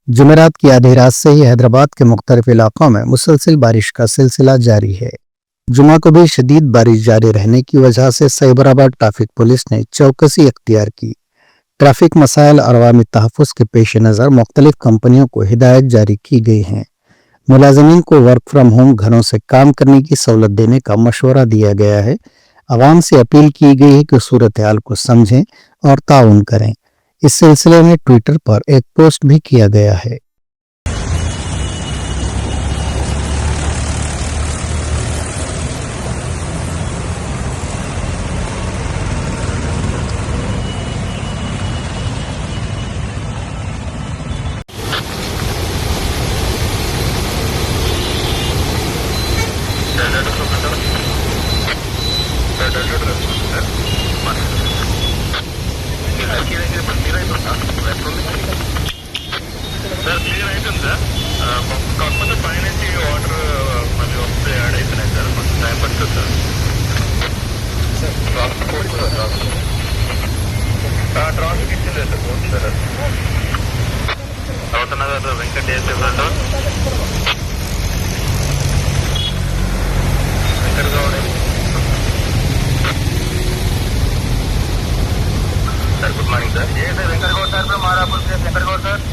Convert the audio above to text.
जुमेरात की आधी रात से ही हैदराबाद के मुख्तलिफ इलाकों में मुसलसल बारिश का सिलसिला जारी है। जुमा को भी शदीद बारिश जारी रहने की वजह से साइबराबाद ट्रैफिक पुलिस ने चौकसी अख्तियार की। ट्रैफिक मसाइल और अवामी तहफ़्फ़ुज़ के पेश नज़र मुख्तलिफ कंपनियों को हिदायत जारी की गई हैं। मुलाजमीन को वर्क फ्राम होम घरों से काम करने की सहूलत देने का मशवरा दिया गया है। आवाम से अपील की गई है कि सूरत हाल को समझें और ताउन करें। इस सिलसिले में ट्विटर पर एक पोस्ट भी किया गया है। సార్ క్లియర్ అవుతుంది సార్. కాకపోతే పైనుంచి వాటర్ మళ్ళీ వస్తే యాడ్ అవుతున్నాయి సార్, కొంచెం టైం పడుతుంది సార్. ట్రాన్స్పోర్ట్ ఇచ్చిందే సార్ ఫోన్ సార్. అవుతున్నదా sir Venkateshwara sir, Venkata Goud sir. Good morning sir. ఏ sir Venkata Goud sir, Marapur sir. Venkata Goud sir.